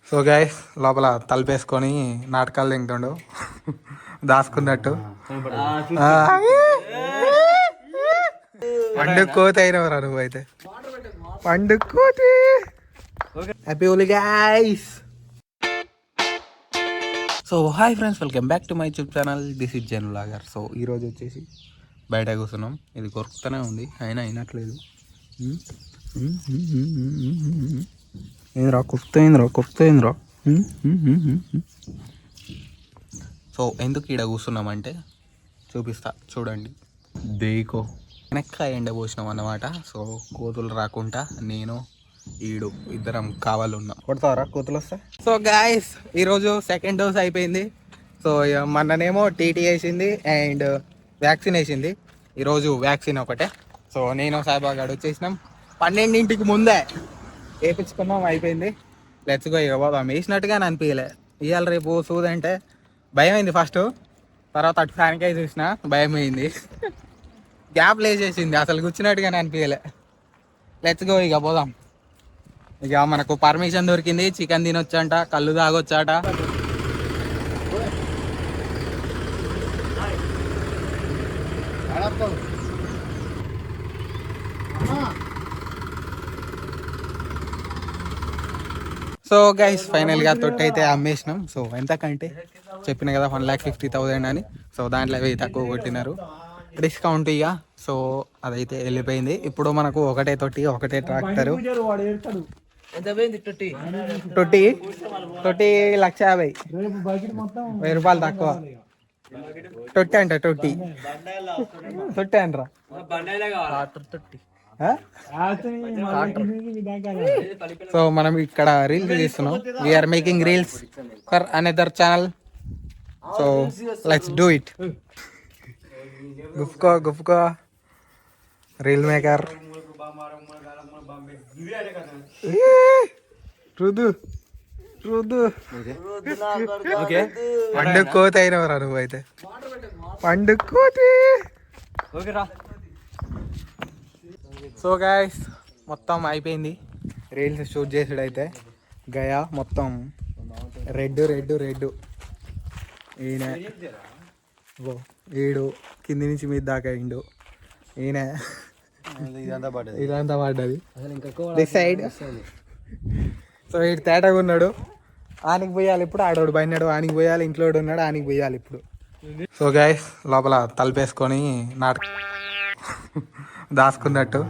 So guys లోపల తలుపేసుకొని నాటకాలు తింటుండు దాచుకున్నట్టు. పండుగ కోతి అయినవరా నువ్వైతే, పండుగ కోతి. Happy Holi guys. So hi friends, welcome back to my YouTube channel. This is Zen vlogger. So ఈరోజు వచ్చేసి బయట కూర్చున్నాం. ఇది కొరుకుతూనే ఉంది, అయినా అయినట్లేదు. ఏంద్రా కొరుకుతుందిరా. సో ఎందుకు ఈడ కూర్చున్నామంటే చూపిస్తా చూడండి. దేకో వెనక్క ఎండ పోసినాం అన్నమాట. సో కోతులు రాకుండా నేను ఈడు ఇద్దరం కావాలన్నాం. కొడతావరా కోతులు వస్తా. సో గాయస్ ఈరోజు సెకండ్ డోస్ అయిపోయింది. సో మొన్ననేమో టీటీ వేసింది అండ్ వ్యాక్సిన్ వేసింది. ఈరోజు వ్యాక్సిన్ ఒకటే. సో నేను సాయిబాగాడు వచ్చేసినాం 12ంటికి ముందే వేయించుకున్నాం, అయిపోయింది. Let's go. ఇక బాబా వేసినట్టుగానే అనిపించలే. ఇవాళ రేపు సూదంటే భయం అయింది ఫస్ట్, తర్వాత అటు ఫ్యాన్కై చూసిన భయం అయింది. గ్యాప్ లేచేసింది, అసలు కూర్చున్నట్టుగానే అనిపించలే. లెట్స్ గో ఇక పోదాం. ఇక మనకు పర్మిషన్ దొరికింది, చికెన్ తినొచ్చంట, కళ్ళు తాగొచ్చాట. సో గైస్ ఫైనల్గా తొట్టి అయితే అమ్మేసినాం. సో ఎంతకంటే చెప్పిన కదా 1,50,000 అని. సో దాంట్లో 1000 తక్కువ కొట్టినారు డిస్కౌంట్ ఇక. సో అదైతే వెళ్ళిపోయింది. ఇప్పుడు మనకు ఒకటే తొట్టి, ఒకటే ట్రాక్టరు. తొట్టి 1,50,000, 1000 రూపాయలు తక్కువ. తొట్టి అంట, తొట్టి అంటరా. సో మనం ఇక్కడ రీల్స్ తీస్తున్నాం. We're making reels for another channel. So let's do it. గుఫ్కో రీల్ మేకర్. పండుగ కోతి అయినవరా నువ్వైతే, పండుగ కోతి. సో గైస్ మొత్తం అయిపోయింది రీల్స్ షూట్ చేసుడు అయితే. గయా మొత్తం రెడ్. ఈయన ఈడు కింది నుంచి మీద దాకా అయిండు. ఈయన ఇదంతా పడ్డది దిస్ సైడ్. సో ఇటు తేటగా ఉన్నాడు. ఆనికి పోయాలి ఇప్పుడు. ఆడోడు పడినాడు, ఆనికి పోయాలి. ఇంట్లో ఉన్నాడు, ఆనికి పోయాలి ఇప్పుడు. సో గైస్ లోపల తలుపేసుకొని దాచుకున్నట్టు.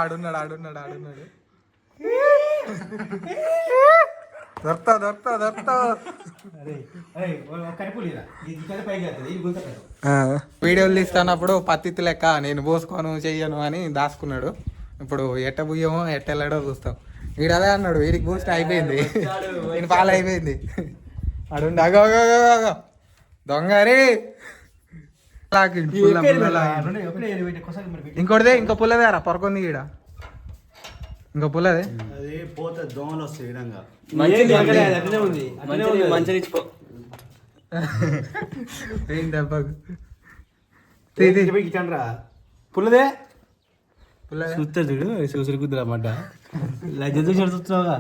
ఆడున్నాడు. దొరుకుతా. వీడియోలు తీస్తున్నప్పుడు పత్తి లెక్క నేను పోసుకోను చెయ్యను అని దాచుకున్నాడు. ఇప్పుడు ఎట్ట బుయ్యమో ఎట్ట వెళ్ళాడో చూస్తాం. వీడు అదే అన్నాడు, వీడికి బూస్ట్ అయిపోయింది, వీడి పాలు అయిపోయింది. అడుండి అగో దొంగరి. ఇంకోటిదే, ఇంకో పుల్లదే రా పొరకొంది ఈడ. ఇంకో పుల్లదే పుల్లదే చూస్తా చూడు. చూసులు కుదురు అన్నమాట. లజ్జతో చూస్తున్నావుగా.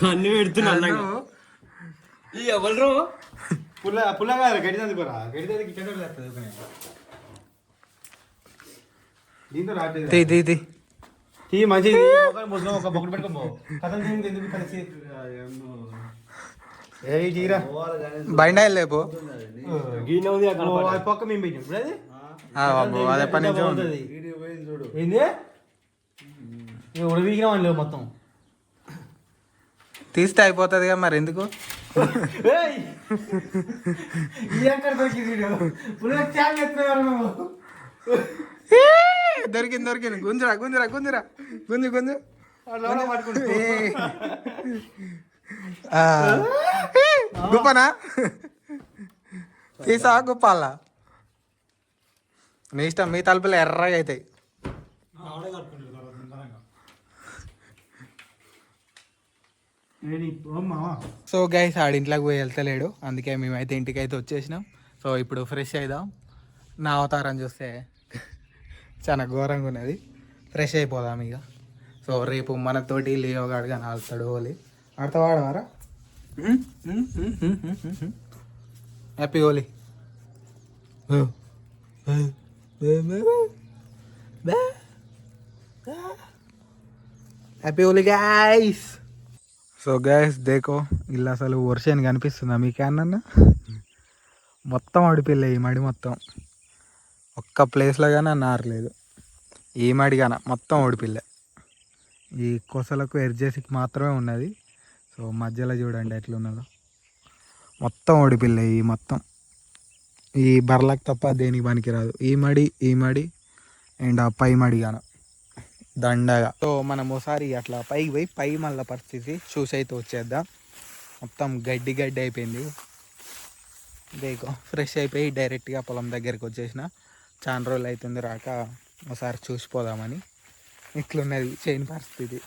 కన్ను పెడుతున్నా ఎవరు పుల్ల కాదు గడిదంది పోరా. గడిదంది దీంతో రాట్లేదు. మంచిది ఒక బొక్కడు పెట్టుకో. కథలు ఎందుకు బయట లేపు పక్క మేము పెట్టినప్పుడు అదే పని నుంచి ఏంది ఉడవీకినా లేవు మొత్తం తీస్తే అయిపోతుంది కదా, మరి ఎందుకు. దొరికింది. గుంజురా గుంజు. గుప్పనా తీసా గుప్పాలా నీ ఇష్టం. మీ తలుపులు ఎర్రగా అవుతాయి. సో గైస్ ఆడింట్లోకి పోయి వెళ్తలేడు, అందుకే మేమైతే ఇంటికైతే వచ్చేసినాం. సో ఇప్పుడు ఫ్రెష్ అవుదాం. నా అవతారం చూస్తే చాలా ఘోరంగా ఉన్నది. ఫ్రెష్ అయిపోదాం ఇక. సో రేపు మనతోటి లియో గాడుగా ఆడతాడు హోలీ. ఆడతా వాడవారా? Happy Holi. Happy Holi guys. So guys దేకో ఇల్లు అసలు వర్షాన్ని కనిపిస్తుందా మీకేమన్నా? మొత్తం అడిపిల్లే ఈ మడి మొత్తం. ఒక్క ప్లేస్లో కానీ నారలేదు. ఈ మడి కానీ మొత్తం ఓడిపిల్లే. ఈ కొసలకు ఎర్జేసికి మాత్రమే ఉన్నది. సో మధ్యలో చూడండి ఎట్లున్నదో, మొత్తం ఓడిపిల్లే. ఈ మొత్తం ఈ బర్లకు తప్ప దేనికి పనికిరాదు. ఈ మడి అండ్ ఆ పై మడి గాన దండగా. సో మనం ఒకసారి అట్లా పైకి పోయి పై మళ్ళీ పరిస్థితి చూసి అయితే వచ్చేద్దాం. మొత్తం గడ్డి గడ్డి అయిపోయింది. దేకో ఫ్రెష్ అయిపోయి డైరెక్ట్గా పొలం దగ్గరికి వచ్చేసిన. చాలా రోజులు అవుతుంది రాక, ఒకసారి చూసిపోదామని. ఇట్లున్నది చైన్ పరిస్థితి.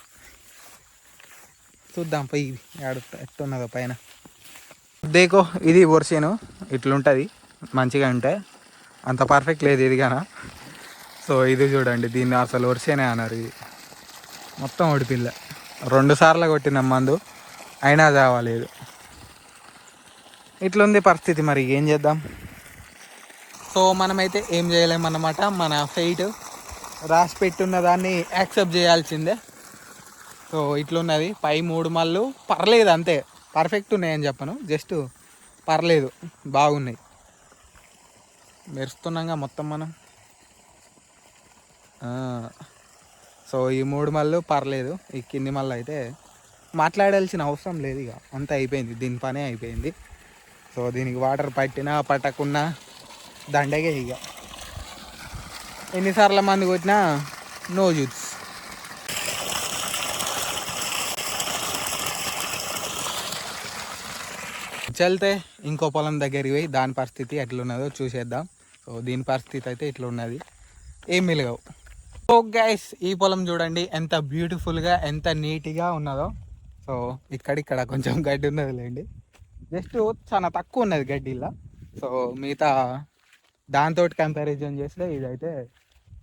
చూద్దాం పోయి ఎట్టున్నదో పైన. దేకో ఇది వర్షను ఇట్లుంటుంది. మంచిగా ఉంటే అంత పర్ఫెక్ట్ లేదు ఇది గాన. సో ఇది చూడండి, దీన్ని అసలు వర్షనే అన్నారు. ఇది మొత్తం ఓడిపిల్ల. 2 సార్లు కొట్టిన మందు అయినా చావలేదు. ఇట్లుంది పరిస్థితి, మరి ఏం చేద్దాం. సో మనమైతే ఏం చేయలేమన్నమాట. మన ఫెయిట్ రాసి పెట్టున్న దాన్ని యాక్సెప్ట్ చేయాల్సిందే. సో ఇట్లున్నది. పై 3 మళ్ళు పర్లేదు, అంతే. పర్ఫెక్ట్ ఉన్నాయని చెప్పను, జస్ట్ పర్లేదు, బాగున్నాయి. మెరుస్తున్నాగా మొత్తం మనం. సో ఈ 3 మళ్ళు పర్లేదు. ఈ కింది మళ్ళీ అయితే మాట్లాడాల్సిన అవసరం లేదు, ఇక అంతా అయిపోయింది, దీని పనే అయిపోయింది. సో దీనికి వాటర్ పట్టినా పట్టకున్నా దండగే. ఇక ఎన్నిసార్లు మంది కొట్టినా నో యూజ్. చల్తే ఇంకో పొలం దగ్గరికి పోయి దాని పరిస్థితి ఎట్లున్నదో చూసేద్దాం. సో దీని పరిస్థితి అయితే ఇట్లున్నది, ఏం మిలగవు. సో గైస్ ఈ పొలం చూడండి ఎంత బ్యూటిఫుల్గా ఎంత నీట్గా ఉన్నదో. సో ఇక్కడ కొంచెం గడ్డి ఉన్నది లేండి, జస్ట్ చాలా తక్కువ ఉన్నది గడ్డి ఇలా. సో మిగతా దాంతో కంపారిజన్ చేస్తే ఇదైతే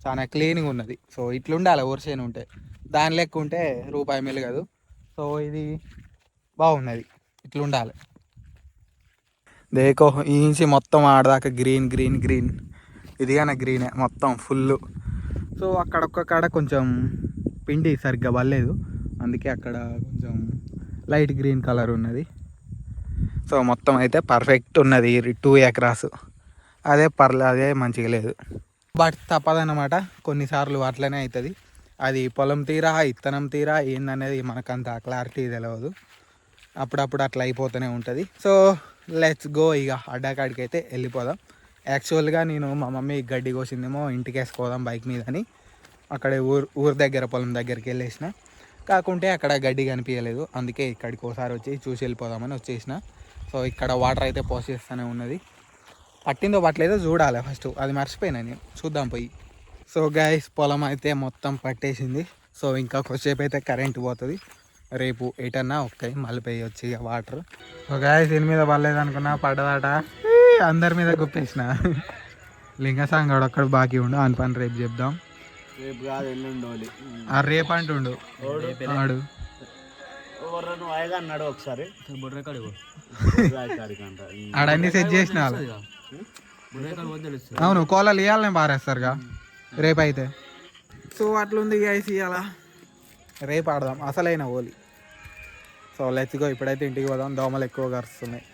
చాలా క్లీన్గా ఉన్నది. సో ఇట్లుండాలి వర్షేన్ ఉంటే, దాని లెక్క ఉంటే రూపాయి మిలగదు. సో ఇది బాగున్నది, ఇట్లుండాలి. దేకో ఈ నుంచి మొత్తం ఆడదాకా గ్రీన్ గ్రీన్ గ్రీన్, ఇది కానీ గ్రీనే మొత్తం ఫుల్. సో అక్కడొక్క కొంచెం పిండి సరిగ్గా పడలేదు, అందుకే అక్కడ కొంచెం లైట్ గ్రీన్ కలర్ ఉన్నది. సో మొత్తం అయితే పర్ఫెక్ట్ ఉన్నది 2 ఎకరాస్. అదే మంచిగా లేదు, బట్ తప్పదన్నమాట. కొన్నిసార్లు అట్లనే అవుతుంది. అది పొలం తీరా ఇత్తనం తీరా ఏందనేది మనకంత క్లారిటీ తెలియదు, అప్పుడప్పుడు అట్లా అయిపోతూనే ఉంటుంది. సో లెట్స్ గో, ఇక అడ్డాకాడికి అయితే వెళ్ళిపోదాం. యాక్చువల్గా నేను మా మమ్మీ గడ్డి కోసిందేమో ఇంటికి వేసుకోదాం బైక్ మీద అని అక్కడ ఊరు దగ్గర పొలం దగ్గరికి వెళ్ళేసిన. కాకుంటే అక్కడ గడ్డి కనిపించలేదు, అందుకే ఇక్కడికి ఒకసారి వచ్చి చూసి వెళ్ళిపోదామని వచ్చేసిన. సో ఇక్కడ వాటర్ అయితే పోసేస్తూనే ఉన్నది. పట్టిందో పట్టలేదో చూడాలి ఫస్ట్, అది మర్చిపోయినా నేను, చూద్దాం పోయి. సో గైస్ పొలం అయితే మొత్తం పట్టేసింది. సో ఇంకా కొద్దిసేపు అయితే కరెంట్ పోతుంది. రేపు ఎటన్నా ఒక్కయి మళ్ళీ పోయి వచ్చి వాటర్. సో గైస్ దీని మీద పడలేదు అనుకున్నా, పడ్డదాట. అందరి మీద గుప్పేసిన. లింగసాంగడు అక్కడ బాకీ ఉండు, అని పని రేపు చెప్దాం. రేపు కాదు ఎల్లుండి. రేపు అంటుండు ఆడు. అన్నాడు ఒకసారి ఆడన్నీ సెట్ చేసిన వాళ్ళు. అవును కోలలు ఇవ్వాలనే బారేస్తారుగా రేపు అయితే. సో అట్లుంది గైస్, ఇవాళ రేపు ఆడదాం అసలైన హోలీ. సో లెట్స్ గో, ఇప్పుడైతే ఇంటికి పోదాం, దోమలు ఎక్కువ కరుస్తున్నాయి.